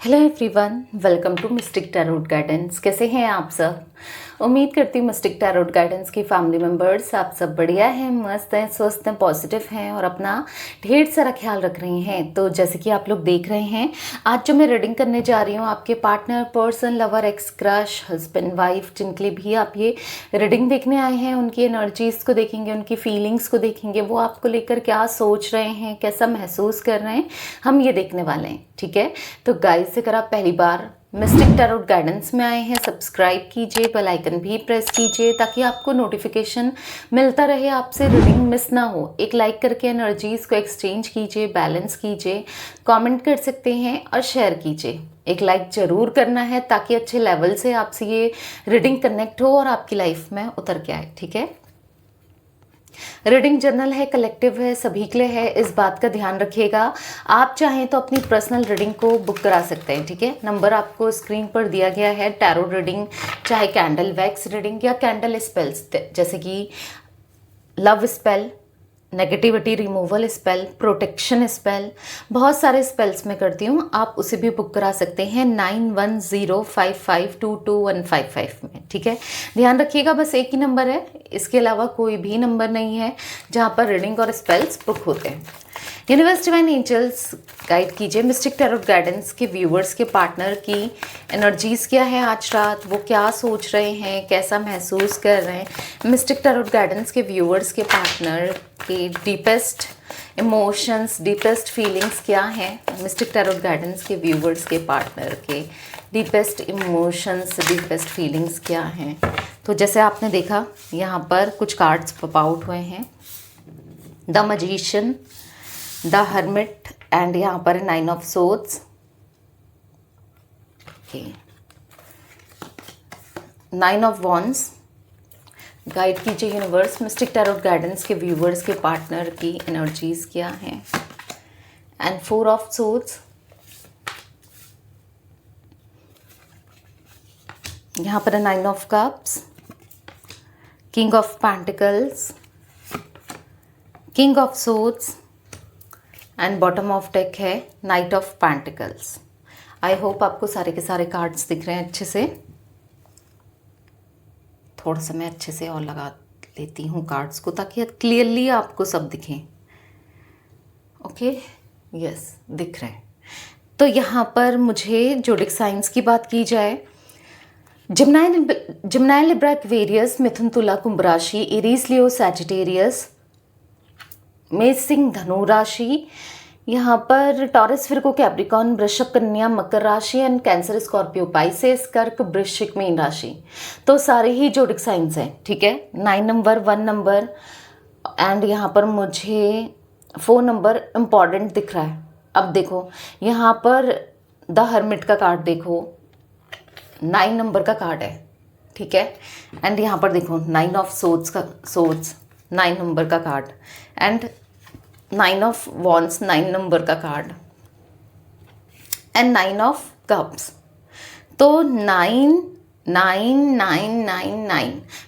Hello everyone, welcome to mystic tarot guidance. कैसे हैं आप सब? उम्मीद करती हूँ मिस्टिक टैरोट गाइडेंस की फैमिली मेम्बर्स आप सब बढ़िया हैं, मस्त हैं, स्वस्थ हैं, पॉजिटिव हैं और अपना ढेर सारा ख्याल रख रही हैं। तो जैसे कि आप लोग देख रहे हैं, आज जो मैं रीडिंग करने जा रही हूँ आपके partner, person, lover, x, crush, husband, wife, जिनके लिए भी आप ये रीडिंग देखने आए हैं, उनकी एनर्जीज़ को देखेंगे, उनकी फीलिंग्स को देखेंगे, वो आपको लेकर क्या सोच रहे हैं, कैसा महसूस कर रहे हैं, हम ये देखने वाले हैं। ठीक है, तो गाइस अगर आप पहली बार मिस्टिक टैरोट गाइडेंस में आए हैं, सब्सक्राइब कीजिए, बेल आइकन भी प्रेस कीजिए ताकि आपको नोटिफिकेशन मिलता रहे, आपसे रीडिंग मिस ना हो। एक लाइक करके एनर्जीज़ को एक्सचेंज कीजिए, बैलेंस कीजिए, कमेंट कर सकते हैं और शेयर कीजिए। एक लाइक ज़रूर करना है ताकि अच्छे लेवल से आपसे ये रीडिंग कनेक्ट हो और आपकी लाइफ में उतर के आए। ठीक है, रीडिंग जर्नल है, कलेक्टिव है, सभी के लिए है, इस बात का ध्यान रखिएगा। आप चाहें तो अपनी पर्सनल रीडिंग को बुक करा सकते हैं। ठीक है, नंबर आपको स्क्रीन पर दिया गया है। टैरो रीडिंग, चाहे कैंडल वैक्स रीडिंग या कैंडल स्पेल्स, जैसे कि love spell, negativity removal spell, protection spell, बहुत सारे स्पेल्स मैं करती हूँ, आप उसे भी बुक करा सकते हैं 9105522155 में। ठीक है, ध्यान रखिएगा, बस एक ही नंबर है, इसके अलावा कोई भी नंबर नहीं है जहाँ पर रीडिंग और स्पेल्स बुक होते हैं। यूनिवर्स, डिवाइन एंजल्स गाइड कीजिए मिस्टिक टैरोट गाइडेंस के व्यूवर्स के पार्टनर की एनर्जीज़ क्या है आज रात, वो क्या सोच रहे हैं, कैसा महसूस कर रहे हैं। मिस्टिक टैरोट गाइडेंस के व्यूवर्स के पार्टनर के डीपेस्ट इमोशंस, डीपेस्ट फीलिंग्स क्या हैं। मिस्टिक टैरोट गाइडेंस के व्यूवर्स के पार्टनर के डीपेस्ट इमोशंस, डीपेस्ट फीलिंग्स क्या हैं। तो जैसे आपने देखा यहाँ पर कुछ कार्ड्स पॉप आउट हुए हैं, the magician, the hermit and यहाँ पर 9 of swords. Okay, 9 of wands. Guide कीजिए यूनिवर्स, मिस्टिक टैरोट गाइडेंस के व्यूवर्स के पार्टनर की एनर्जीज क्या हैं। And 4 of swords. यहाँ पर 9 of cups, king of pentacles, king of swords and bottom of deck है knight of pentacles. I hope आपको सारे के सारे कार्ड्स दिख रहे हैं अच्छे से। थोड़ा सा मैं अच्छे से और लगा लेती हूँ कार्ड्स को ताकि क्लियरली आपको सब दिखें। ओके, यस, दिख रहे हैं। तो यहाँ पर मुझे जोडिक साइंस की बात की जाए, जिम्नाई, लिब्रा, एक्वेरियस, मिथुन, तुला, कुंभ राशि, एरीज, लियो, सैजिटेरियस, मेष, सिंह, धनु राशि, यहाँ पर टॉरस, विर्गो, कैप्रिकॉर्न, वृषभ, कन्या, मकर राशि एंड कैंसर, स्कॉर्पियो, पाइसेस, कर्क, वृश्चिक, मीन राशि। तो सारे ही जोडिक साइंस हैं। ठीक है, 9 नंबर, 1 नंबर एंड यहाँ पर मुझे 4 नंबर इम्पॉर्टेंट दिख रहा है। अब देखो यहाँ पर द हर्मिट का कार्ड देखो, 9 नंबर का कार्ड है। ठीक है, एंड यहाँ पर देखो 9 ऑफ सोर्ड्स का, सोर्ड्स 9 नंबर का card and 9 of wands 9 number का कार्ड एंड 9 ऑफ कप्स। तो 9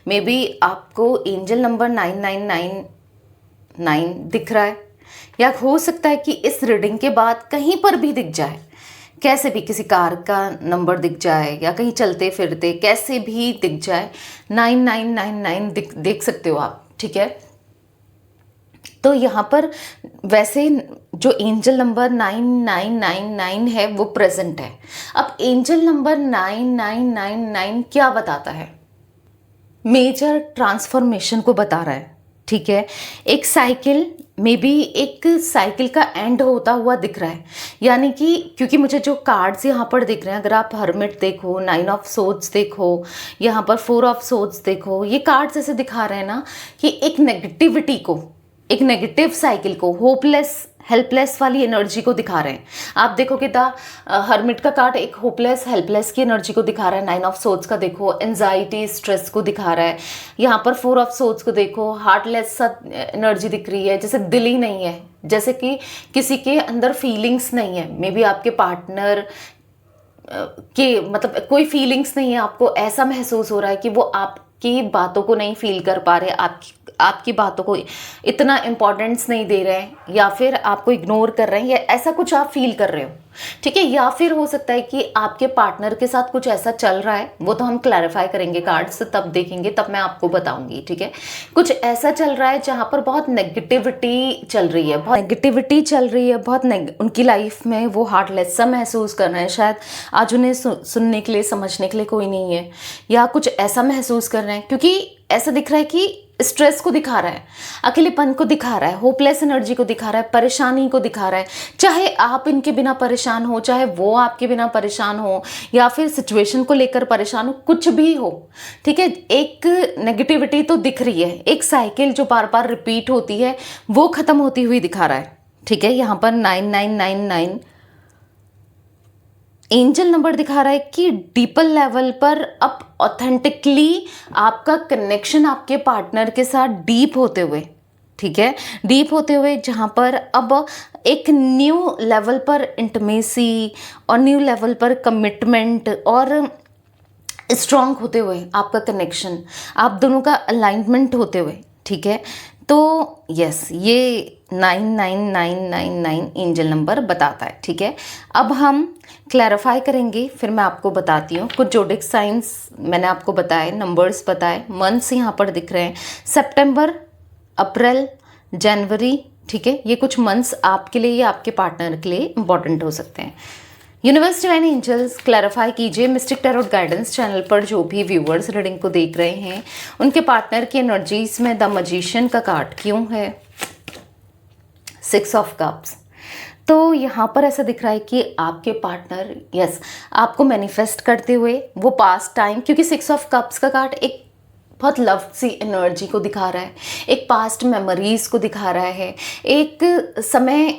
मे बी आपको एंजल नंबर 9999 दिख रहा है, या हो सकता है कि इस रीडिंग के बाद कहीं पर भी दिख जाए, कैसे भी किसी कार का नंबर दिख जाए या कहीं चलते फिरते कैसे भी दिख जाए, 9999 देख सकते हो आप। ठीक है, तो यहाँ पर वैसे जो एंजल नंबर 9999 है वो प्रेजेंट है। अब एंजल नंबर 9999 क्या बताता है? मेजर ट्रांसफॉर्मेशन को बता रहा है। ठीक है, एक साइकिल, मे बी एक साइकिल का एंड होता हुआ दिख रहा है, यानी कि क्योंकि मुझे जो कार्ड्स यहाँ पर दिख रहे हैं, अगर आप हर्मिट देखो, 9 ऑफ सोर्ड्स देखो, यहाँ पर 4 ऑफ सोर्ड्स देखो, ये कार्ड्स ऐसे दिखा रहे हैं ना कि एक नेगेटिविटी को, एक नेगेटिव साइकिल को, होपलेस, हेल्पलेस वाली एनर्जी को दिखा रहे हैं। आप देखोगे द हर्मिट का कार्ड एक होपलेस, हेल्पलेस की एनर्जी को दिखा रहा है। 9 ऑफ सोर्ड्स का देखो एंजाइटी, स्ट्रेस को दिखा रहा है। यहाँ पर 4 ऑफ सोर्ड्स को देखो हार्टलेस सा एनर्जी दिख रही है, जैसे दिल ही नहीं है, जैसे कि किसी के अंदर फीलिंग्स नहीं है। मे बी आपके पार्टनर के मतलब कोई फीलिंग्स नहीं है, आपको ऐसा महसूस हो रहा है कि वो आपकी बातों को नहीं फील कर पा रहे, आपकी बातों को इतना इम्पोर्टेंस नहीं दे रहे हैं, या फिर आपको इग्नोर कर रहे हैं, या ऐसा कुछ आप फील कर रहे हो। ठीक है। या फिर हो सकता है कि आपके पार्टनर के साथ कुछ ऐसा चल रहा है, वो तो हम क्लैरिफाई करेंगे कार्ड से, तब देखेंगे, तब मैं आपको बताऊंगी। ठीक है। कुछ ऐसा चल रहा है जहां पर बहुत नेगेटिविटी चल रही है, बहुत नेगेटिविटी चल रही है, उनकी लाइफ में वो हार्टलेस सा महसूस कर रहे हैं। शायद आज उन्हें सुनने के लिए, समझने के लिए कोई नहीं है, या कुछ ऐसा महसूस कर रहे हैं, क्योंकि ऐसा दिख रहा है कि स्ट्रेस को दिखा रहा है, अकेलेपन को दिखा रहा है, होपलेस एनर्जी को दिखा रहा है, परेशानी को दिखा रहा है। चाहे आप इनके बिना परेशान हो, चाहे वो आपके बिना परेशान हो, या फिर सिचुएशन को लेकर परेशान हो, कुछ भी हो। ठीक है। एक नेगेटिविटी तो दिख रही है, एक साइकिल जो बार बार रिपीट होती है वो खत्म होती हुई दिखा रहा है। ठीक है। यहाँ पर 9999 एंजल नंबर दिखा रहा है कि डीपर लेवल पर अब ऑथेंटिकली आपका कनेक्शन आपके पार्टनर के साथ डीप होते हुए, ठीक है, डीप होते हुए, जहाँ पर अब एक न्यू लेवल पर इंटीमेसी और न्यू लेवल पर कमिटमेंट और स्ट्रॉन्ग होते हुए आपका कनेक्शन, आप दोनों का अलाइनमेंट होते हुए। ठीक है। तो यस, ये 99999 एंजल नंबर बताता है। ठीक है। अब हम क्लैरिफाई करेंगे, फिर मैं आपको बताती हूँ कुछ जोडिक साइंस मैंने आपको बताए, नंबर्स बताए, मंथ्स यहाँ पर दिख रहे हैं, सितंबर, अप्रैल, जनवरी। ठीक है। ये कुछ मंथ्स आपके लिए या आपके पार्टनर के लिए इंपॉर्टेंट हो सकते हैं। यूनिवर्स डिवाइन एंजल्स क्लैरिफाई कीजिए मिस्टिक टैरोट गाइडेंस चैनल पर जो भी व्यूअर्स रीडिंग को देख रहे हैं, उनके पार्टनर की एनर्जीज में द मैजिशियन का कार्ड क्यों है, 6 ऑफ कप्स। तो यहाँ पर ऐसा दिख रहा है कि आपके पार्टनर यस आपको मैनिफेस्ट करते हुए वो पास्ट टाइम, क्योंकि 6 ऑफ कप्स का कार्ड एक बहुत लव सी एनर्जी को दिखा रहा है, एक पास्ट मेमोरीज को दिखा रहा है, एक समय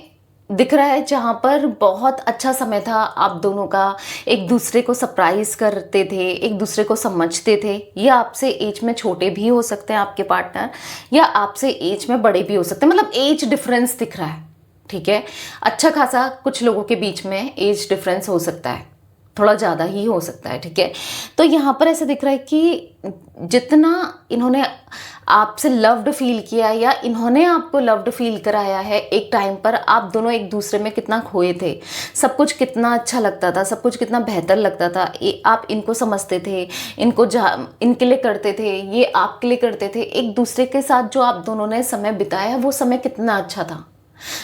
दिख रहा है जहाँ पर बहुत अच्छा समय था, आप दोनों का एक दूसरे को सरप्राइज करते थे, एक दूसरे को समझते थे। ये आपसे एज में छोटे भी हो सकते हैं आपके पार्टनर, या आपसे एज में बड़े भी हो सकते हैं, मतलब एज डिफरेंस दिख रहा है। ठीक है। अच्छा खासा कुछ लोगों के बीच में एज डिफरेंस हो सकता है, थोड़ा ज़्यादा ही हो सकता है। ठीक है। तो यहाँ पर ऐसा दिख रहा है कि जितना इन्होंने आपसे लव्ड फील किया या इन्होंने आपको लव्ड फील कराया है, एक टाइम पर आप दोनों एक दूसरे में कितना खोए थे, सब कुछ कितना अच्छा लगता था, सब कुछ कितना बेहतर लगता था, आप इनको समझते थे, इनके लिए करते थे, ये आपके लिए करते थे, एक दूसरे के साथ जो आप दोनों ने समय बिताया वो समय कितना अच्छा था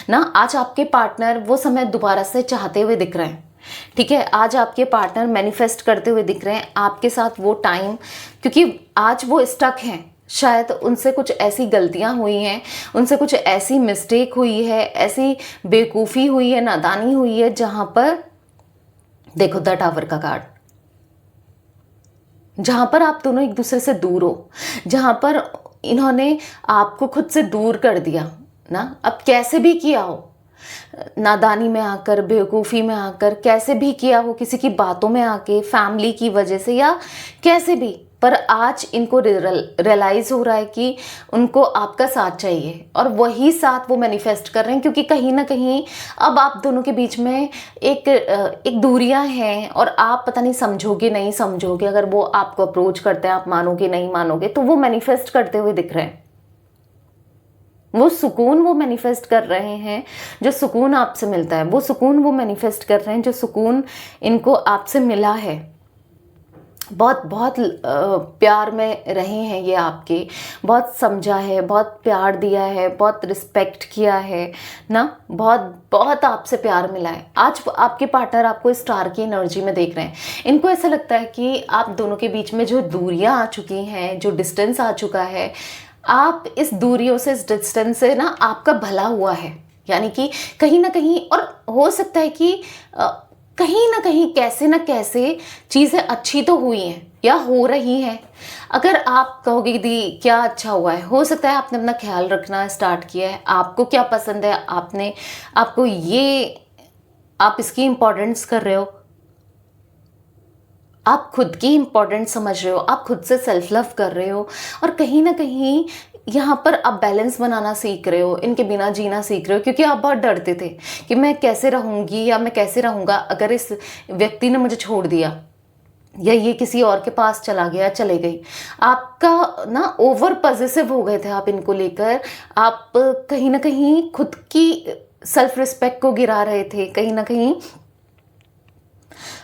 ना। आज आपके पार्टनर वो समय दोबारा से चाहते हुए दिख रहे हैं। ठीक है। आज आपके पार्टनर मैनिफेस्ट करते हुए दिख रहे हैं आपके साथ वो टाइम, क्योंकि आज वो स्टक हैं, शायद उनसे कुछ ऐसी गलतियां हुई हैं, उनसे कुछ ऐसी मिस्टेक हुई है, ऐसी बेवकूफ़ी हुई है, नादानी हुई है, जहां पर देखो द टावर का कार्ड, जहां पर आप दोनों एक दूसरे से दूर हो, जहां पर इन्होंने आपको खुद से दूर कर दिया ना। अब कैसे भी किया हो, नादानी में आकर, बेवकूफ़ी में आकर, कैसे भी किया हो, किसी की बातों में आके, फैमिली की वजह से या कैसे भी, पर आज इनको रियलाइज़ हो रहा है कि उनको आपका साथ चाहिए, और वही साथ वो मैनिफेस्ट कर रहे हैं, क्योंकि कहीं ना कहीं अब आप दोनों के बीच में एक दूरियां हैं, और आप पता नहीं समझोगे नहीं समझोगे, अगर वो आपको अप्रोच करते हैं आप मानोगे नहीं मानोगे, तो वो मैनिफेस्ट करते हुए दिख रहे हैं। वो सुकून वो मैनिफेस्ट कर रहे हैं, जो सुकून आपसे मिलता है वो सुकून वो मैनिफेस्ट कर रहे हैं, जो सुकून इनको आपसे मिला है। बहुत बहुत प्यार में रहे हैं ये आपके, बहुत समझा है, बहुत प्यार दिया है, बहुत रिस्पेक्ट किया है ना, बहुत बहुत आपसे प्यार मिला है। आज आपके पार्टनर आपको स्टार की एनर्जी में देख रहे हैं। इनको ऐसा लगता है कि आप दोनों के बीच में जो दूरियां आ चुकी हैं, जो डिस्टेंस आ चुका है, आप इस दूरियों से, इस डिस्टेंस से ना आपका भला हुआ है, यानी कि कहीं ना कहीं, और हो सकता है कि कहीं ना कहीं कैसे ना कैसे चीज़ें अच्छी तो हुई हैं या हो रही हैं। अगर आप कहोगे दी क्या अच्छा हुआ है, हो सकता है आपने अपना ख्याल रखना स्टार्ट किया है, आपको क्या पसंद है, आप इसकी इम्पोर्टेंस कर रहे हो, आप खुद की इम्पोर्टेंस समझ रहे हो, आप खुद से सेल्फ लव कर रहे हो, और कहीं ना कहीं यहाँ पर आप बैलेंस बनाना सीख रहे हो, इनके बिना जीना सीख रहे हो, क्योंकि आप बहुत डरते थे कि मैं कैसे रहूँगी या मैं कैसे रहूँगा अगर इस व्यक्ति ने मुझे छोड़ दिया, या ये किसी और के पास चला गया, चले गई। आपका ना ओवर पॉजिटिव हो गए थे आप इनको लेकर, आप कहीं ना कहीं खुद की सेल्फ रिस्पेक्ट को गिरा रहे थे, कहीं ना कहीं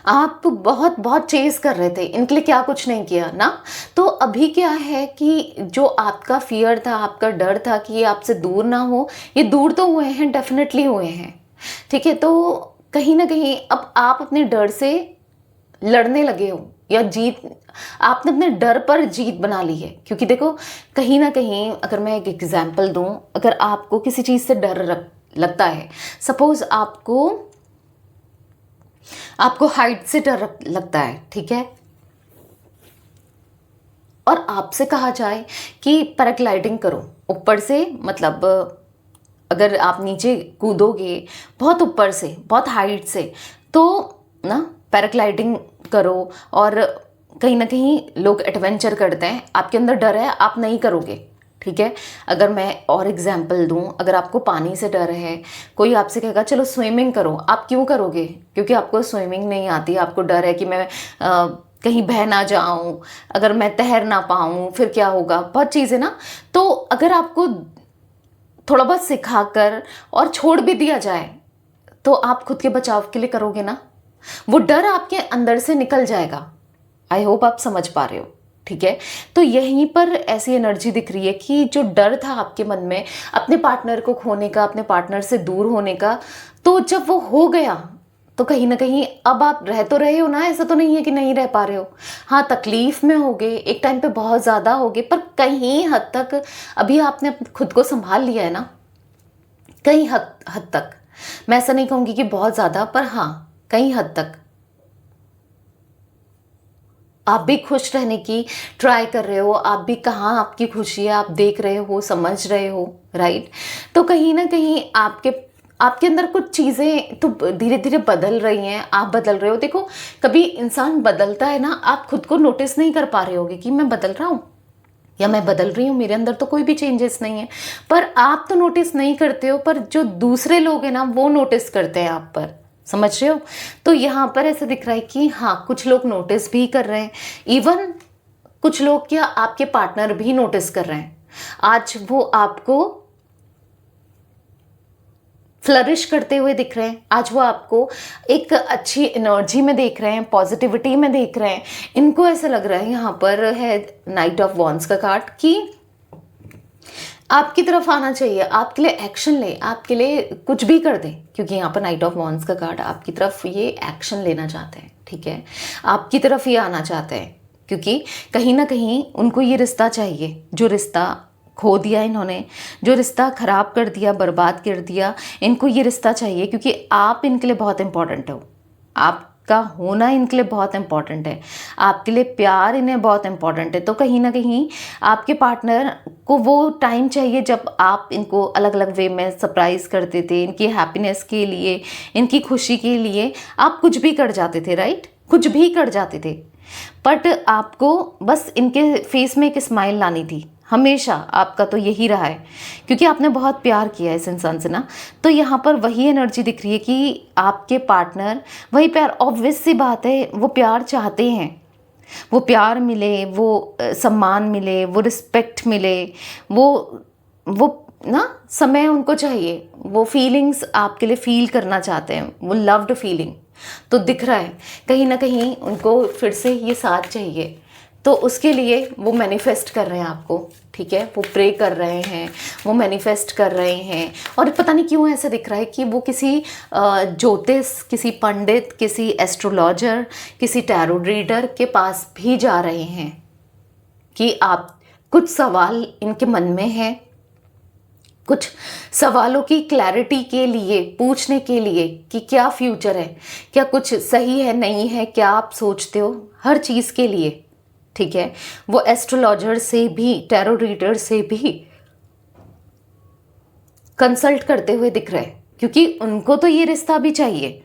आप बहुत बहुत चेज़ कर रहे थे, इनके लिए क्या कुछ नहीं किया ना। तो अभी क्या है कि जो आपका फ़ियर था, आपका डर था कि ये आपसे दूर ना हो, ये दूर तो हुए हैं, डेफ़िनेटली हुए हैं, ठीक है। तो कहीं न कहीं अब आप अपने डर से लड़ने लगे हो, या जीत, आपने अपने डर पर जीत बना ली है। क्योंकि देखो, कहीं न कहीं अगर मैं एक एग्ज़ाम्पल दूँ, अगर आपको किसी चीज़ से डर लगता है, सपोज़ आपको हाइट से डर लगता है, ठीक है, और आपसे कहा जाए कि पैराग्लाइडिंग करो ऊपर से, मतलब अगर आप नीचे कूदोगे बहुत ऊपर से, बहुत हाइट से, तो ना पैराग्लाइडिंग करो। और कहीं ना कहीं लोग एडवेंचर करते हैं, आपके अंदर डर है, आप नहीं करोगे, ठीक है। अगर मैं और एग्जांपल दूं, अगर आपको पानी से डर है, कोई आपसे कहेगा चलो स्विमिंग करो, आप क्यों करोगे? क्योंकि आपको स्विमिंग नहीं आती, आपको डर है कि मैं कहीं बह ना जाऊं, अगर मैं तैर ना पाऊं फिर क्या होगा, बहुत चीज़ें ना। तो अगर आपको थोड़ा बहुत सिखाकर और छोड़ भी दिया जाए, तो आप खुद के बचाव के लिए करोगे ना, वो डर आपके अंदर से निकल जाएगा। आई होप आप समझ पा रहे हो, ठीक है। तो यहीं पर ऐसी एनर्जी दिख रही है कि जो डर था आपके मन में अपने पार्टनर को खोने का, अपने पार्टनर से दूर होने का, तो जब वो हो गया तो कहीं ना कहीं अब आप रह तो रहे हो ना, ऐसा तो नहीं है कि नहीं रह पा रहे हो। हाँ, तकलीफ में होगे, एक टाइम पे बहुत ज़्यादा होगे, पर कहीं हद तक अभी आपने खुद को संभाल लिया है ना, कहीं हद तक। मैं ऐसा नहीं कहूँगी कि बहुत ज़्यादा, पर हाँ, कहीं हद तक आप भी खुश रहने की ट्राई कर रहे हो, आप भी कहाँ आपकी खुशी है आप देख रहे हो, समझ रहे हो, राइट। तो कहीं ना कहीं आपके अंदर कुछ चीज़ें तो धीरे धीरे बदल रही हैं, आप बदल रहे हो। देखो, कभी इंसान बदलता है ना, आप खुद को नोटिस नहीं कर पा रहे होगे कि मैं बदल रहा हूँ या मैं बदल रही हूँ, मेरे अंदर तो कोई भी चेंजेस नहीं है, पर आप तो नोटिस नहीं करते हो, पर जो दूसरे लोग हैं ना वो नोटिस करते हैं आप पर, समझ रहे हो। तो यहाँ पर ऐसा दिख रहा है कि हाँ, कुछ लोग नोटिस भी कर रहे हैं, इवन कुछ लोग क्या, आपके पार्टनर भी नोटिस कर रहे हैं। आज वो आपको फ्लरिश करते हुए दिख रहे हैं, आज वो आपको एक अच्छी एनर्जी में देख रहे हैं, पॉजिटिविटी में देख रहे हैं। इनको ऐसा लग रहा है, यहाँ पर है नाइट ऑफ वॉन्ड्स का कार्ड, कि आपकी तरफ आना चाहिए, आपके लिए एक्शन ले, आपके लिए कुछ भी कर दे। क्योंकि यहाँ पर नाइट ऑफ वॉन्ड्स का कार्ड आपकी तरफ ये एक्शन लेना चाहते हैं, ठीक है, आपकी तरफ ये आना चाहते हैं, क्योंकि कहीं ना कहीं उनको ये रिश्ता चाहिए, जो रिश्ता खो दिया इन्होंने, जो रिश्ता खराब कर दिया, बर्बाद कर दिया, इनको ये रिश्ता चाहिए, क्योंकि आप इनके लिए बहुत इंपॉर्टेंट हो, आपका होना इनके लिए बहुत इंपॉर्टेंट है, आपके लिए प्यार इन्हें बहुत इंपॉर्टेंट है। तो कहीं ना कहीं आपके पार्टनर को वो टाइम चाहिए जब आप इनको अलग अलग वे में सरप्राइज करते थे, इनकी हैप्पीनेस के लिए, इनकी खुशी के लिए आप कुछ भी कर जाते थे, राइट, कुछ भी कर जाते थे, बट आपको बस इनके फेस में एक स्माइल लानी थी। हमेशा आपका तो यही रहा है, क्योंकि आपने बहुत प्यार किया है इस इंसान से ना। तो यहाँ पर वही एनर्जी दिख रही है कि आपके पार्टनर वही प्यार, ऑब्वियस सी बात है, वो प्यार चाहते हैं, वो प्यार मिले, वो सम्मान मिले, वो रिस्पेक्ट मिले, वो ना समय उनको चाहिए, वो फीलिंग्स आपके लिए फील करना चाहते हैं, वो लव्ड फीलिंग। तो दिख रहा है कहीं ना कहीं उनको फिर से ये साथ चाहिए, तो उसके लिए वो मैनिफेस्ट कर रहे हैं आपको, ठीक है, वो प्रे कर रहे हैं, वो मैनिफेस्ट कर रहे हैं। और पता नहीं क्यों ऐसा दिख रहा है कि वो किसी ज्योतिष, किसी पंडित, किसी एस्ट्रोलॉजर, किसी टैरो रीडर के पास भी जा रहे हैं कि आप कुछ सवाल इनके मन में हैं, कुछ सवालों की क्लैरिटी के लिए, पूछने के लिए कि क्या फ्यूचर है, क्या कुछ सही है, नहीं है, क्या आप सोचते हो, हर चीज़ के लिए, ठीक है। वो एस्ट्रोलॉजर से भी, टैरो रीडर से भी कंसल्ट करते हुए दिख रहे हैं, क्योंकि उनको तो ये रिश्ता भी चाहिए।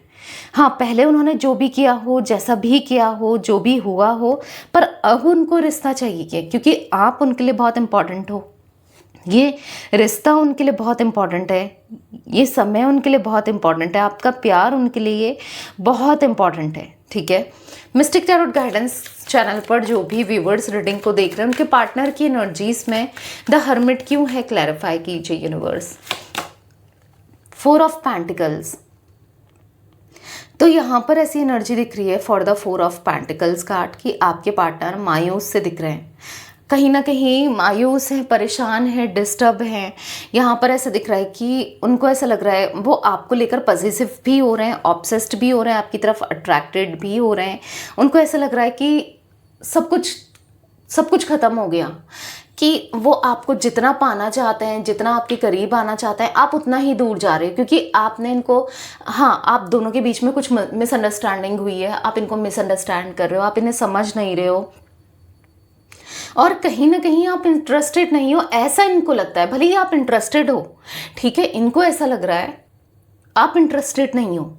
हाँ, पहले उन्होंने जो भी किया हो, जैसा भी किया हो, जो भी हुआ हो, पर अब उनको रिश्ता चाहिए, क्योंकि आप उनके लिए बहुत इंपॉर्टेंट हो, ये रिश्ता उनके लिए बहुत इम्पॉर्टेंट है, ये समय उनके लिए बहुत इम्पॉर्टेंट है, आपका प्यार उनके लिए बहुत इम्पॉर्टेंट है, ठीक है। मिस्टिक टैरोट गाइडेंस चैनल पर जो भी व्यूवर्स रीडिंग को देख रहे हैं, उनके पार्टनर की एनर्जीज में द हर्मिट क्यों है, क्लैरिफाई कीजिए यूनिवर्स। 4 ऑफ पेंटिकल्स, तो यहाँ पर ऐसी एनर्जी दिख रही है for the 4 of pentacles card कि आपके पार्टनर मायूस से दिख रहे हैं, कहीं ना कहीं मायूस हैं, परेशान हैं, डिस्टर्ब हैं। यहाँ पर ऐसा दिख रहा है कि उनको ऐसा लग रहा है वो आपको लेकर पॉजिटिव भी हो रहे हैं, ऑब्सेस्ड भी हो रहे हैं, आपकी तरफ अट्रैक्टेड भी हो रहे हैं। उनको ऐसा लग रहा है कि सब कुछ ख़त्म हो गया, कि वो आपको जितना पाना चाहते हैं, जितना आपके करीब आना चाहते हैं, आप उतना ही दूर जा रहे हो, क्योंकि आपने इनको, हाँ, आप दोनों के बीच में कुछ मिसअंडरस्टैंडिंग हुई है, आप इनको मिसअंडरस्टैंड कर रहे हो, आप इन्हें समझ नहीं रहे हो, और कहीं ना कहीं आप इंटरेस्टेड नहीं हो, ऐसा इनको लगता है। भले ही आप इंटरेस्टेड हो, ठीक है, इनको ऐसा लग रहा है आप इंटरेस्टेड नहीं हो,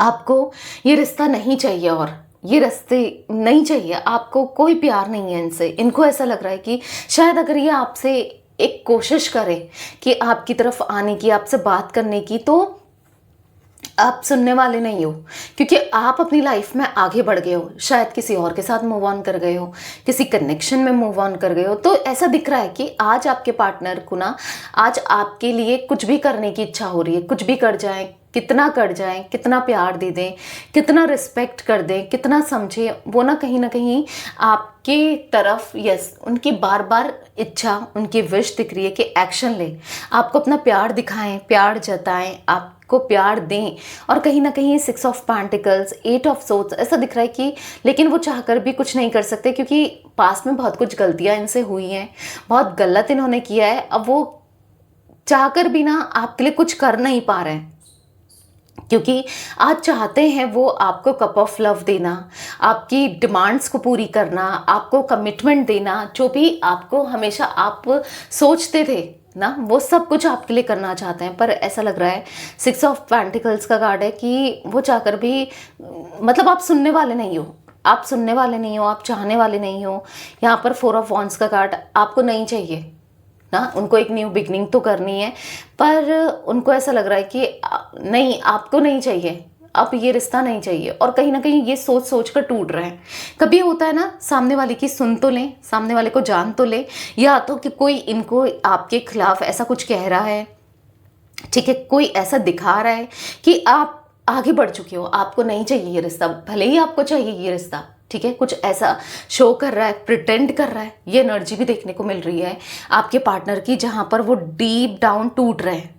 आपको ये रिश्ता नहीं चाहिए, और ये रिश्ते नहीं चाहिए, आपको कोई प्यार नहीं है इनसे। इनको ऐसा लग रहा है कि शायद अगर ये आपसे एक कोशिश करे कि आपकी तरफ आने की, आपसे बात करने की, तो आप सुनने वाले नहीं हो, क्योंकि आप अपनी लाइफ में आगे बढ़ गए हो, शायद किसी और के साथ मूव ऑन कर गए हो, किसी कनेक्शन में मूव ऑन कर गए हो। तो ऐसा दिख रहा है कि आज आपके पार्टनर को ना, आज आपके लिए कुछ भी करने की इच्छा हो रही है, कुछ भी कर जाएं, कितना कर जाएं, कितना प्यार दे दें, कितना रिस्पेक्ट कर दें, कितना समझे, वो ना कहीं आपके तरफ, यस, उनकी बार बार इच्छा, उनकी विश दिख रही है कि एक्शन ले, आपको अपना प्यार दिखाएं, प्यार जताएं, आपको प्यार दें। और कहीं ना कहीं 6 ऑफ पेंटिकल्स, 8 ऑफ सोर्ड्स, ऐसा दिख रहा है कि लेकिन वो चाहकर भी कुछ नहीं कर सकते, क्योंकि पास्ट में बहुत कुछ गलतियां इनसे हुई हैं, बहुत गलत इन्होंने किया है। अब वो चाहकर भी ना आपके लिए कुछ कर नहीं पा रहे हैं, क्योंकि आज चाहते हैं वो आपको कप ऑफ लव देना, आपकी डिमांड्स को पूरी करना, आपको कमिटमेंट देना, जो भी आपको हमेशा आप सोचते थे ना, वो सब कुछ आपके लिए करना चाहते हैं। पर ऐसा लग रहा है 6 ऑफ पेंटिकल्स का कार्ड है कि वो चाहकर भी, मतलब आप सुनने वाले नहीं हो, आप सुनने वाले नहीं हो, आप चाहने वाले नहीं हो। यहाँ पर 4 ऑफ वॉन्ड्स का कार्ड, आपको नहीं चाहिए ना, उनको एक न्यू बिगनिंग तो करनी है, पर उनको ऐसा लग रहा है कि नहीं, आपको नहीं चाहिए, अब ये रिश्ता नहीं चाहिए, और कहीं ना कहीं ये सोच सोच कर टूट रहे हैं। कभी होता है ना, सामने वाले की सुन तो लें, सामने वाले को जान तो ले, या तो कि कोई इनको आपके खिलाफ ऐसा कुछ कह रहा है, ठीक है, कोई ऐसा दिखा रहा है कि आप आगे बढ़ चुके हो, आपको नहीं चाहिए ये रिश्ता, भले ही आपको चाहिए ये रिश्ता, ठीक है, कुछ ऐसा शो कर रहा है, प्रिटेंड कर रहा है। ये एनर्जी भी देखने को मिल रही है आपके पार्टनर की, जहाँ पर वो डीप डाउन टूट रहे हैं,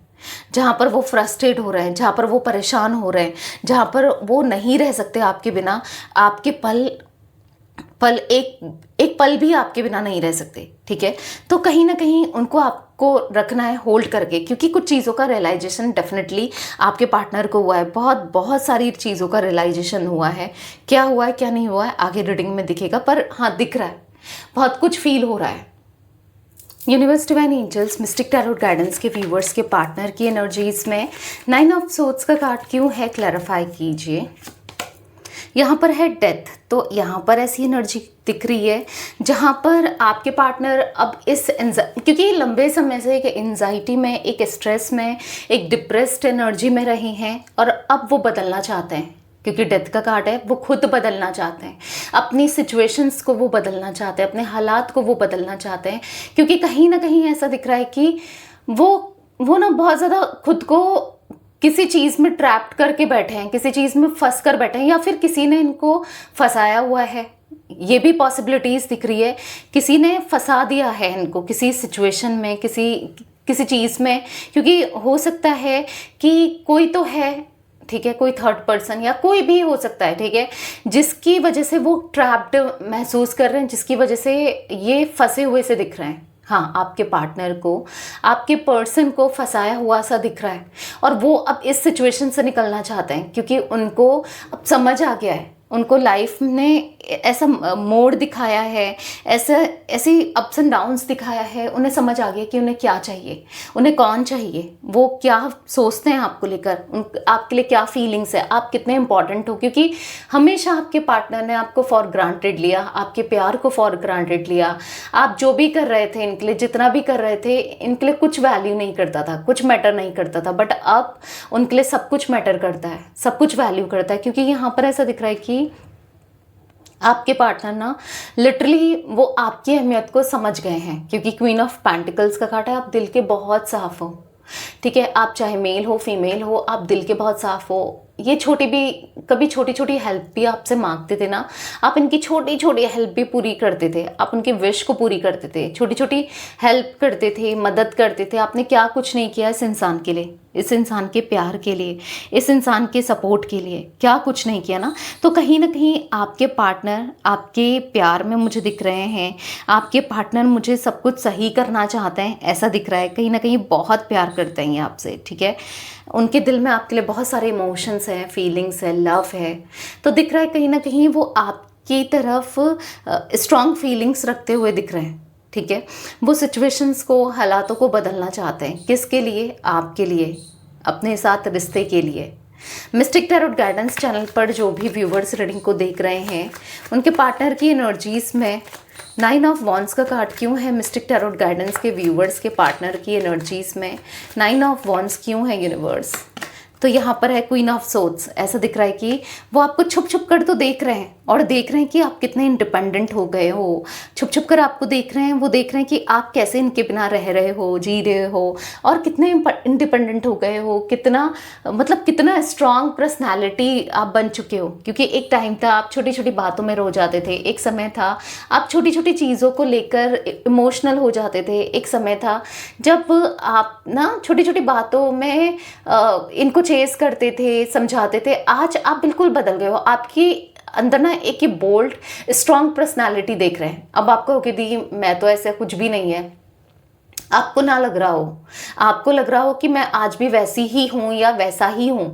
जहाँ पर वो फ्रस्ट्रेट हो रहे हैं, जहाँ पर वो परेशान हो रहे हैं, जहाँ पर वो नहीं रह सकते आपके बिना, आपके पल एक पल भी आपके बिना नहीं रह सकते, ठीक है। तो कहीं ना कहीं उनको आपको रखना है होल्ड करके, क्योंकि कुछ चीज़ों का रियलाइजेशन डेफिनेटली आपके पार्टनर को हुआ है, बहुत सारी चीज़ों का रियलाइजेशन हुआ है। क्या हुआ है, क्या नहीं हुआ है, आगे रीडिंग में दिखेगा, पर हाँ, दिख रहा है, बहुत कुछ फील हो रहा है। Universe, divine angels, mystic tarot guidance के व्यूवर्स के पार्टनर की एनर्जीज में 9 ऑफ सोर्ड्स का कार्ड क्यों है, क्लैरिफाई कीजिए। यहाँ पर है डेथ, तो यहाँ पर ऐसी एनर्जी दिख रही है जहाँ पर आपके पार्टनर अब क्योंकि लंबे समय से एक एंजाइटी में, एक स्ट्रेस में, एक डिप्रेस्ड एनर्जी में रहे हैं, और अब वो बदलना चाहते हैं, क्योंकि डेथ का कार्ड है, वो खुद बदलना चाहते हैं, अपनी सिचुएशंस को वो बदलना चाहते हैं, अपने हालात को वो बदलना चाहते हैं, क्योंकि कहीं ना कहीं ऐसा दिख रहा है कि वो ना बहुत ज़्यादा खुद को किसी चीज़ में ट्रैप्ड करके बैठे हैं, किसी चीज़ में फंस कर बैठे हैं, या फिर किसी ने इनको फंसाया हुआ है। ये भी पॉसिबिलिटीज़ दिख रही है, किसी ने फंसा दिया है इनको किसी सिचुएशन में, किसी चीज़ में, क्योंकि हो सकता है कि कोई तो है, ठीक है, कोई थर्ड पर्सन या कोई भी हो सकता है, ठीक है, जिसकी वजह से वो ट्रैप्ड महसूस कर रहे हैं, जिसकी वजह से ये फंसे हुए से दिख रहे हैं। हाँ, आपके पार्टनर को, आपके पर्सन को फंसाया हुआ सा दिख रहा है, और वो अब इस सिचुएशन से निकलना चाहते हैं, क्योंकि उनको अब समझ आ गया है, उनको लाइफ ने ऐसा मोड़ दिखाया है, ऐसी अप्स एंड डाउन्स दिखाया है, उन्हें समझ आ गया कि उन्हें क्या चाहिए, उन्हें कौन चाहिए, वो क्या सोचते हैं आपको लेकर, आपके लिए क्या फीलिंग्स है, आप कितने इंपॉर्टेंट हो, क्योंकि हमेशा आपके पार्टनर ने आपको फॉर ग्रांटेड लिया, आपके प्यार को फॉर ग्रांटेड लिया। आप जो भी कर रहे थे इनके लिए, जितना भी कर रहे थे, इनके लिए कुछ वैल्यू नहीं करता था, कुछ मैटर नहीं करता था, बट अब उनके लिए सब कुछ मैटर करता है, सब कुछ वैल्यू करता है, क्योंकि यहाँ पर ऐसा दिख रहा है कि आपके पार्टनर ना लिटरली वो आपकी अहमियत को समझ गए हैं, क्योंकि क्वीन ऑफ पेंटिकल्स का कार्ड है। आप दिल के बहुत साफ हो, ठीक है, आप चाहे मेल हो फीमेल हो, आप दिल के बहुत साफ हो, ये छोटी भी, कभी छोटी छोटी हेल्प भी आपसे मांगते थे ना, आप इनकी छोटी छोटी हेल्प भी पूरी करते थे, आप उनकी विश को पूरी करते थे, छोटी छोटी हेल्प करते थे, मदद करते थे। आपने क्या कुछ नहीं किया इस इंसान के लिए, इस इंसान के प्यार के लिए, इस इंसान के सपोर्ट के लिए, क्या कुछ नहीं किया ना। तो कहीं ना कहीं आपके पार्टनर आपके प्यार में मुझे दिख रहे हैं, आपके पार्टनर मुझे सब कुछ सही करना चाहते हैं, ऐसा दिख रहा है। कहीं ना कहीं बहुत प्यार करते हैं ये आपसे, ठीक है। उनके दिल में आपके लिए बहुत सारे इमोशंस हैं, फीलिंग्स है, लव है। तो दिख रहा है कहीं ना कहीं वो आपकी तरफ स्ट्रॉन्ग फीलिंग्स रखते हुए दिख रहे हैं, ठीक है। वो सिचुएशंस को, हालातों को बदलना चाहते हैं। किसके लिए? आपके लिए, अपने साथ रिश्ते के लिए। मिस्टिक टैरोट गाइडेंस चैनल पर जो भी व्यूवर्स रीडिंग को देख रहे हैं, उनके पार्टनर की एनर्जीज में 9 ऑफ वॉन्ड्स का कार्ड क्यों है? मिस्टिक टैरोट गाइडेंस के व्यूवर्स के पार्टनर की एनर्जीज में 9 ऑफ वॉन्ड्स क्यों है यूनिवर्स? तो यहाँ पर है क्वीन ऑफ सोर्ड्स। ऐसा दिख रहा है कि वो आपको छुप छुप कर तो देख रहे हैं, और देख रहे हैं कि आप कितने इंडिपेंडेंट हो गए हो। छुप छुप कर आपको देख रहे हैं, वो देख रहे हैं कि आप कैसे इनके बिना रह रहे हो, जी रहे हो, और कितने इंडिपेंडेंट हो गए हो, कितना मतलब कितना स्ट्रांग पर्सनालिटी आप बन चुके हो। क्योंकि एक टाइम था आप छोटी छोटी बातों में रो जाते थे, एक समय था आप छोटी छोटी चीज़ों को लेकर इमोशनल हो जाते थे, एक समय था जब आप ना छोटी छोटी बातों में इनको चेस करते थे, समझाते थे। आज आप बिल्कुल बदल गए हो। आपकी अंदर ना एक ही बोल्ड स्ट्रांग पर्सनालिटी देख रहे हैं। अब आपको कि दी मैं तो ऐसा कुछ भी नहीं है, आपको ना लग रहा हो, आपको लग रहा हो कि मैं आज भी वैसी ही हूँ या वैसा ही हूँ,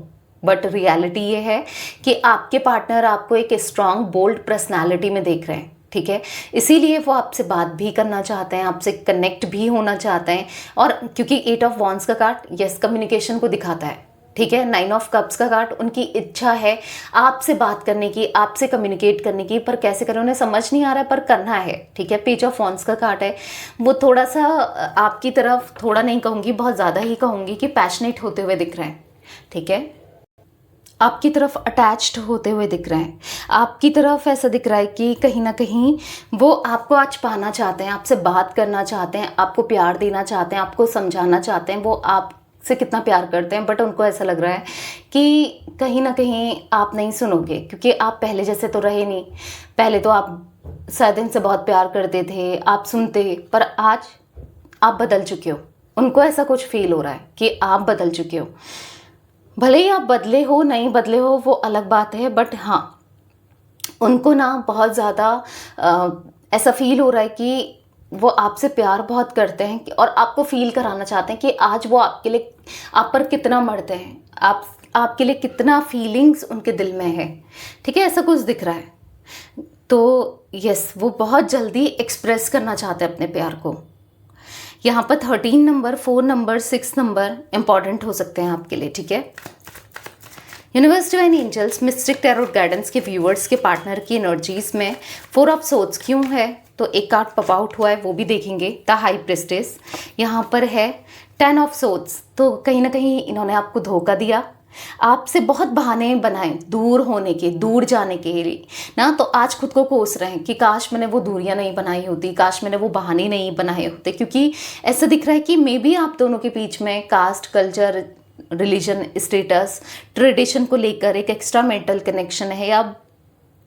बट रियलिटी ये है कि आपके पार्टनर आपको एक स्ट्रांग बोल्ड पर्सनालिटी में देख रहे हैं, ठीक है। इसीलिए वो आपसे बात भी करना चाहते हैं, आपसे कनेक्ट भी होना चाहते हैं। और क्योंकि 8 ऑफ वॉन्ड्स का कार्ड यस कम्युनिकेशन को दिखाता है, ठीक है। 9 ऑफ कप्स का कार्ड उनकी इच्छा है आपसे बात करने की, आपसे कम्युनिकेट करने की, पर कैसे करें उन्हें समझ नहीं आ रहा है, पर करना है, ठीक है। पेज ऑफ वॉन्ड्स का कार्ड है, वो थोड़ा सा आपकी तरफ, थोड़ा नहीं कहूँगी बहुत ज़्यादा ही कहूँगी कि पैशनेट होते हुए दिख रहे हैं, ठीक है। आपकी तरफ अटैच्ड होते हुए दिख रहे हैं, आपकी तरफ ऐसा दिख रहा है कि कहीं ना कहीं वो आपको आज पाना चाहते हैं, आपसे बात करना चाहते हैं, आपको प्यार देना चाहते हैं, आपको समझाना चाहते हैं वो आपसे कितना प्यार करते हैं। बट उनको ऐसा लग रहा है कि कहीं ना कहीं आप नहीं सुनोगे, क्योंकि आप पहले जैसे तो रहे नहीं। पहले तो आप शायद इनसे बहुत प्यार करते थे, आप सुनते, पर आज आप बदल चुके हो। उनको ऐसा कुछ फील हो रहा है कि आप बदल चुके हो। भले ही आप बदले हो नहीं बदले हो वो अलग बात है, बट हाँ उनको ना बहुत ज़्यादा ऐसा फील हो रहा है कि वो आपसे प्यार बहुत करते हैं, और आपको फील कराना चाहते हैं कि आज वो आपके लिए, आप पर कितना मरते हैं, आपके लिए कितना फीलिंग्स उनके दिल में है, ठीक है। ऐसा कुछ दिख रहा है। तो यस, वो बहुत जल्दी एक्सप्रेस करना चाहते हैं अपने प्यार को। यहाँ पर 13 नंबर, 4 नंबर, 6 नंबर इंपॉर्टेंट हो सकते हैं आपके लिए, ठीक है। Universe divine angels mystic tarot guidance के व्यूअर्स के पार्टनर की एनर्जीज में 4 ऑफ सोर्ड्स क्यों है? तो एक कार्ड पॉप आउट हुआ है, वो भी देखेंगे, द हाई प्रिस्टेस। यहाँ पर है 10 ऑफ सोर्ड्स। तो कहीं ना कहीं इन्होंने आपको धोखा दिया, आपसे बहुत बहाने बनाए दूर होने के, दूर जाने के लिए ना। तो आज खुद को कोस रहे हैं कि काश मैंने वो दूरियां नहीं बनाई होती, काश मैंने वो बहाने नहीं बनाए होते। क्योंकि ऐसा दिख रहा है कि मे बी आप दोनों के बीच में caste, culture, religion, status, tradition को लेकर एक एक्स्ट्रा मेंटल कनेक्शन है, या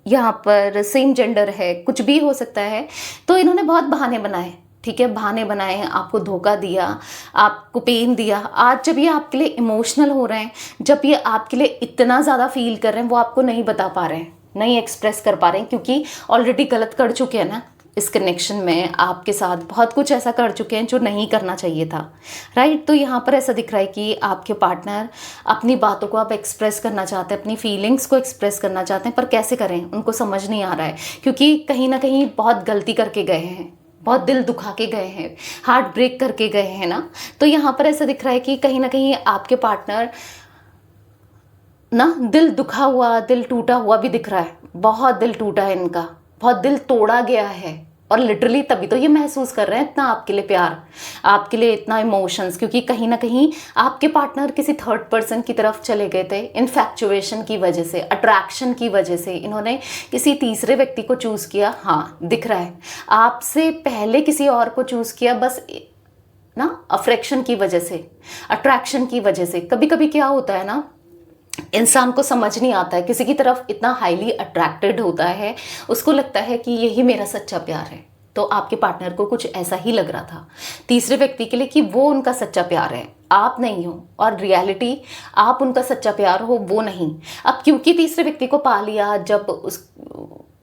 यहाँ पर सेम जेंडर है, कुछ भी हो सकता है। तो इन्होंने बहुत बहाने बनाए, ठीक है, बहाने बनाए, आपको धोखा दिया, आपको पेन दिया। आज जब ये आपके लिए इमोशनल हो रहे हैं, जब ये आपके लिए इतना ज़्यादा फील कर रहे हैं, वो आपको नहीं बता पा रहे हैं, नहीं एक्सप्रेस कर पा रहे हैं, क्योंकि ऑलरेडी गलत कर चुके हैं ना। इस कनेक्शन में आपके साथ बहुत कुछ ऐसा कर चुके हैं जो नहीं करना चाहिए था, राइट। तो यहाँ पर ऐसा दिख रहा है कि आपके पार्टनर अपनी बातों को आप एक्सप्रेस करना चाहते हैं, अपनी फीलिंग्स को एक्सप्रेस करना चाहते हैं, पर कैसे करें उनको समझ नहीं आ रहा है। क्योंकि कहीं ना कहीं बहुत गलती करके गए हैं, बहुत दिल दुखा के गए हैं, हार्ट ब्रेक करके गए हैं ना। तो यहाँ पर ऐसा दिख रहा है कि कहीं ना कहीं आपके पार्टनर ना दिल दुखा हुआ, दिल टूटा हुआ भी दिख रहा है। बहुत दिल टूटा है इनका, बहुत दिल तोड़ा गया है, और लिटरली तभी तो ये महसूस कर रहे हैं इतना आपके लिए प्यार, आपके लिए इतना इमोशंस। क्योंकि कहीं ना कहीं आपके पार्टनर किसी थर्ड पर्सन की तरफ चले गए थे, इन्फैक्चुएशन की वजह से, अट्रैक्शन की वजह से इन्होंने किसी तीसरे व्यक्ति को चूज़ किया। हाँ दिख रहा है, आपसे पहले किसी और को चूज़ किया, बस ना अफ्रेक्शन की वजह से, अट्रैक्शन की वजह से। कभी कभी क्या होता है ना इंसान को समझ नहीं आता है, किसी की तरफ इतना हाईली अट्रैक्टेड होता है, उसको लगता है कि यही मेरा सच्चा प्यार है। तो आपके पार्टनर को कुछ ऐसा ही लग रहा था तीसरे व्यक्ति के लिए कि वो उनका सच्चा प्यार है, आप नहीं हो, और रियलिटी आप उनका सच्चा प्यार हो वो नहीं। अब क्योंकि तीसरे व्यक्ति को पा लिया, जब उस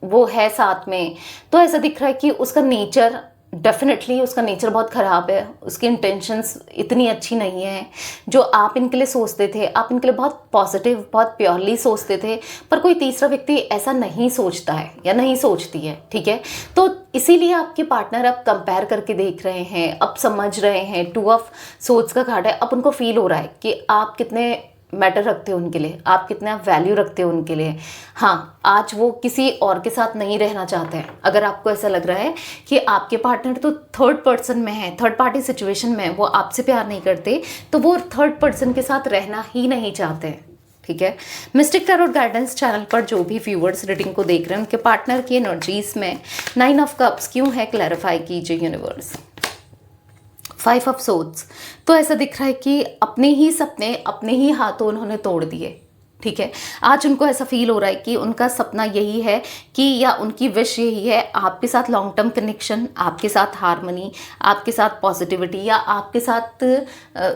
वो है साथ में, तो ऐसा दिख रहा है कि उसका नेचर, डेफिनेटली उसका नेचर बहुत ख़राब है, उसकी इंटेंशंस इतनी अच्छी नहीं है। जो आप इनके लिए सोचते थे, आप इनके लिए बहुत पॉजिटिव, बहुत प्योरली सोचते थे, पर कोई तीसरा व्यक्ति ऐसा नहीं सोचता है या नहीं सोचती है, ठीक है। तो इसीलिए आपके पार्टनर अब कंपेयर करके देख रहे हैं, अब समझ रहे हैं, टू ऑफ सोर्ड्स का कार्ड है, अब उनको फील हो रहा है कि आप कितने मैटर रखते हो उनके लिए, आप कितना वैल्यू रखते हो उनके लिए। हाँ, आज वो किसी और के साथ नहीं रहना चाहते हैं। अगर आपको ऐसा लग रहा है कि आपके पार्टनर तो थर्ड पर्सन में है, थर्ड पार्टी सिचुएशन में है, वो आपसे प्यार नहीं करते, तो वो थर्ड पर्सन के साथ रहना ही नहीं चाहते हैं, ठीक है। मिस्टिक टैरोट गाइडेंस चैनल पर जो भी व्यूअर्स रीडिंग को देख रहे हैं, उनके पार्टनर की एनर्जीज में 9 ऑफ कप्स क्यों है, क्लैरिफाई कीजिए यूनिवर्स। 5 ऑफ सोर्ड्स, तो ऐसा दिख रहा है कि अपने ही सपने अपने ही हाथों उन्होंने तोड़ दिए, ठीक है। आज उनको ऐसा फील हो रहा है कि उनका सपना यही है कि, या उनकी विश यही है, आपके साथ लॉन्ग टर्म कनेक्शन, आपके साथ हारमनी, आपके साथ पॉजिटिविटी, या आपके साथ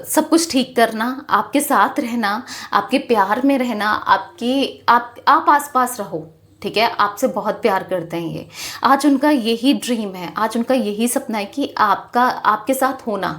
सब कुछ ठीक करना, आपके साथ रहना, आपके प्यार में रहना, आप आस पास रहो, ठीक है। आपसे बहुत प्यार करते हैं ये। आज उनका यही ड्रीम है, आज उनका यही सपना है कि आपके साथ होना।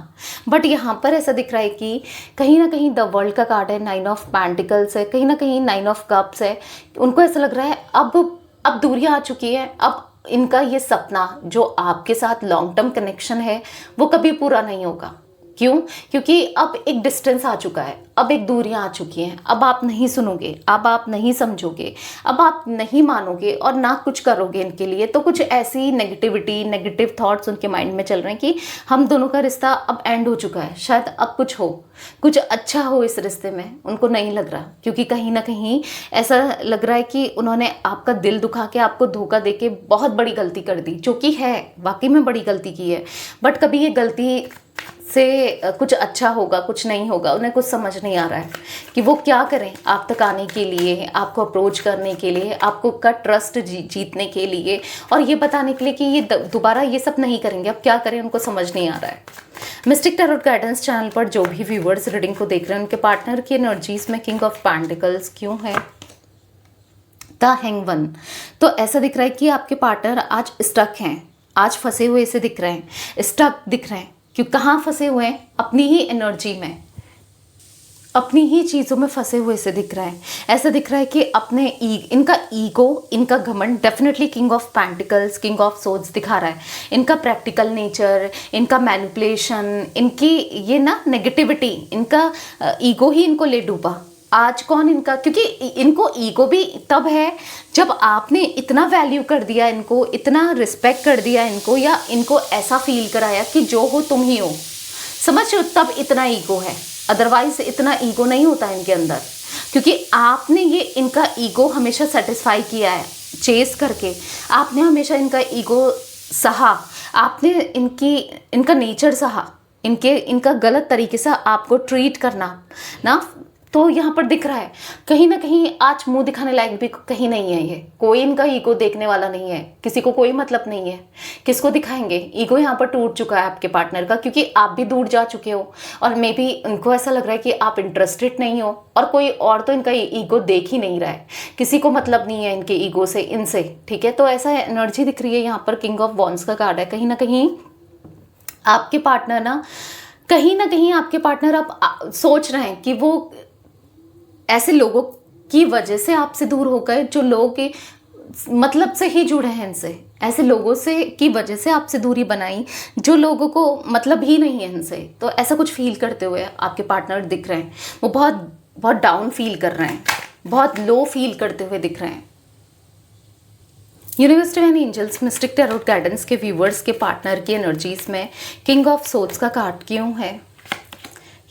बट यहाँ पर ऐसा दिख रहा है कि कहीं ना कहीं द वर्ल्ड का कार्ड है, 9 ऑफ पेंटिकल्स है, कहीं ना कहीं 9 ऑफ कप्स है। उनको ऐसा लग रहा है अब दूरियां आ चुकी है, अब इनका ये सपना जो आपके साथ लॉन्ग टर्म कनेक्शन है वो कभी पूरा नहीं होगा। क्यों? क्योंकि अब एक डिस्टेंस आ चुका है, अब एक दूरियां आ चुकी हैं, अब आप नहीं सुनोगे, अब आप नहीं समझोगे, अब आप नहीं मानोगे और ना कुछ करोगे इनके लिए। तो कुछ ऐसी नेगेटिविटी, नेगेटिव थॉट्स उनके माइंड में चल रहे हैं कि हम दोनों का रिश्ता अब एंड हो चुका है, शायद अब कुछ हो, कुछ अच्छा हो इस रिश्ते में। उनको नहीं लग रहा, क्योंकि कहीं ना कहीं ऐसा लग रहा है कि उन्होंने आपका दिल दुखा के, आपको धोखा दे के बहुत बड़ी गलती कर दी, जो कि है, वाकई में बड़ी गलती की है। बट कभी ये गलती से कुछ अच्छा होगा, कुछ नहीं होगा, उन्हें कुछ समझ नहीं आ रहा है कि वो क्या करें आप तक आने के लिए, आपको अप्रोच करने के लिए, आपको का ट्रस्ट जीतने के लिए, और ये बताने के लिए कि ये दोबारा ये सब नहीं करेंगे। अब क्या करें, उनको समझ नहीं आ रहा है। मिस्टिक टैरोट गाइडेंस चैनल पर जो भी व्यूअर्स रीडिंग को देख रहे हैं, उनके पार्टनर की एनर्जीज में किंग ऑफ पेंटिकल्स क्यों है, द हैंगवन। तो ऐसा दिख रहा है कि आपके पार्टनर आज स्टक हैं, आज फंसे हुए से दिख रहे हैं, स्टक दिख रहे हैं। क्यों, कहाँ फंसे हुए हैं? अपनी ही एनर्जी में, अपनी ही चीज़ों में फंसे हुए से दिख रहा है। ऐसा दिख रहा है कि अपने इनका ईगो, इनका घमंड, definitely king of pentacles, king of swords दिखा रहा है। इनका प्रैक्टिकल नेचर, इनका मैनिपुलेशन, इनकी ये ना नेगेटिविटी, इनका ईगो ही इनको ले डूबा। आज कौन इनका, क्योंकि इनको ईगो भी तब है जब आपने इतना वैल्यू कर दिया इनको, इतना रिस्पेक्ट कर दिया इनको, या इनको ऐसा फील कराया कि जो हो तुम ही हो, समझ रहे हो, तब इतना ईगो है। अदरवाइज इतना ईगो नहीं होता इनके अंदर, क्योंकि आपने ये इनका ईगो हमेशा सेटिस्फाई किया है चेस करके। आपने हमेशा इनका ईगो सहा, आपने इनका नेचर सहा, इनका गलत तरीके से आपको ट्रीट करना ना। तो यहाँ पर दिख रहा है कहीं ना कहीं आज मुंह दिखाने लायक भी कहीं नहीं है ये, कोई इनका ईगो देखने वाला नहीं है, किसी को कोई मतलब नहीं है, किसको दिखाएंगे। ईगो यहाँ पर टूट चुका है आपके पार्टनर का, क्योंकि आप भी दूर जा चुके हो, और मे बी उनको ऐसा लग रहा है कि आप इंटरेस्टेड नहीं हो, और कोई और तो इनका ईगो देख ही नहीं रहा है, किसी को मतलब नहीं है इनके ईगो से, इनसे, ठीक है। तो ऐसा एनर्जी दिख रही है यहाँ पर। किंग ऑफ वॉन्ड्स का कार्ड है। कहीं ना कहीं आपके पार्टनर ना, कहीं ना कहीं आपके पार्टनर अब सोच रहे हैं कि वो ऐसे लोगों की वजह से आपसे दूर हो गए, जो लोग मतलब से ही जुड़े हैं इनसे, ऐसे लोगों से की वजह से आपसे दूरी बनाई, जो लोगों को मतलब ही नहीं है इनसे। तो ऐसा कुछ फील करते हुए आपके पार्टनर दिख रहे हैं, वो बहुत बहुत डाउन फील कर रहे हैं, बहुत लो फील करते हुए दिख रहे हैं। Universe divine angels, mystic tarot guidance के व्यूवर्स के पार्टनर की एनर्जीज में किंग ऑफ सोर्ड्स का कार्ड क्यों है?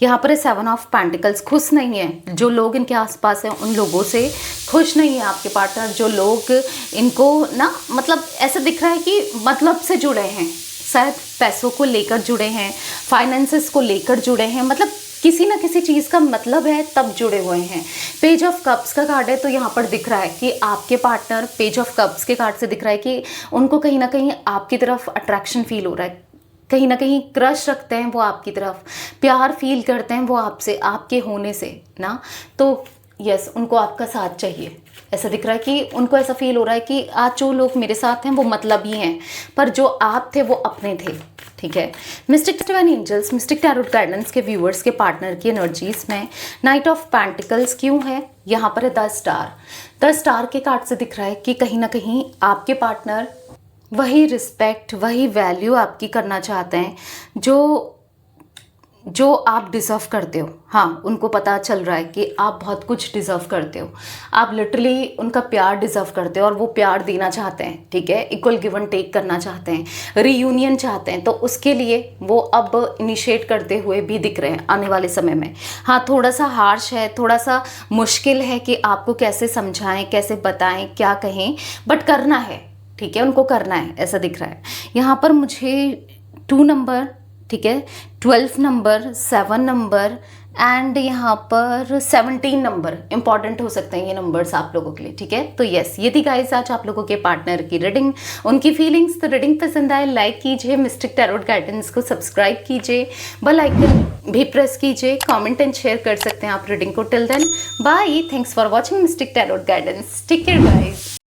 यहाँ पर 7 ऑफ पेंटिकल्स। खुश नहीं है जो लोग इनके आसपास हैं, उन लोगों से खुश नहीं है आपके पार्टनर। जो लोग इनको ना, मतलब ऐसा दिख रहा है कि मतलब से जुड़े हैं, शायद पैसों को लेकर जुड़े हैं, फाइनेंसेस को लेकर जुड़े हैं, मतलब किसी ना किसी चीज़ का मतलब है तब जुड़े हुए हैं। पेज ऑफ कप्स का कार्ड है तो यहाँ पर दिख रहा है कि आपके पार्टनर, पेज ऑफ कप्स के कार्ड से दिख रहा है कि उनको कहीं ना कहीं आपकी तरफ अट्रैक्शन फील हो रहा है, कहीं ना कहीं क्रश रखते हैं वो आपकी तरफ, प्यार फील करते हैं वो आपसे, आपके होने से ना। तो यस, उनको आपका साथ चाहिए। ऐसा दिख रहा है कि उनको ऐसा फील हो रहा है कि आज जो लोग मेरे साथ हैं वो मतलब ही हैं, पर जो आप थे वो अपने थे। ठीक है, mystic divine angels, mystic tarot guidance के व्यूअर्स के पार्टनर की एनर्जीज में नाइट ऑफ पेंटिकल्स क्यों है, यहाँ पर है द स्टार। द स्टार के कार्ड से दिख रहा है कि कहीं ना कहीं आपके पार्टनर वही रिस्पेक्ट, वही वैल्यू आपकी करना चाहते हैं जो आप डिज़र्व करते हो। हाँ, उनको पता चल रहा है कि आप बहुत कुछ डिज़र्व करते हो, आप लिटरली उनका प्यार डिज़र्व करते हो और वो प्यार देना चाहते हैं। ठीक है, इक्वल गिव एंड टेक करना चाहते हैं, रीयूनियन चाहते हैं, तो उसके लिए वो अब इनिशिएट करते हुए भी दिख रहे हैं आने वाले समय में। हाँ, थोड़ा सा हार्श है, थोड़ा सा मुश्किल है कि आपको कैसे समझाएं, कैसे बताएं, क्या कहें, बट करना है। ठीक है, उनको करना है, ऐसा दिख रहा है यहाँ पर मुझे 2 नंबर, ठीक है, 12 नंबर, 7 नंबर एंड यहाँ पर 17 नंबर इंपॉर्टेंट हो सकते हैं ये नंबर्स आप लोगों के लिए। ठीक है, तो यस, ये थी गाइस आज आप लोगों के पार्टनर की रीडिंग, उनकी फीलिंग्स। तो रीडिंग पसंद आए लाइक कीजिए, मिस्टिक टैरोट गाइडेंस को सब्सक्राइब कीजिए, बेल आइकन भी प्रेस कीजिए, कमेंट एंड शेयर कर सकते हैं आप रीडिंग को। Till then bye, thanks for watching mystic tarot guidance, take care guys.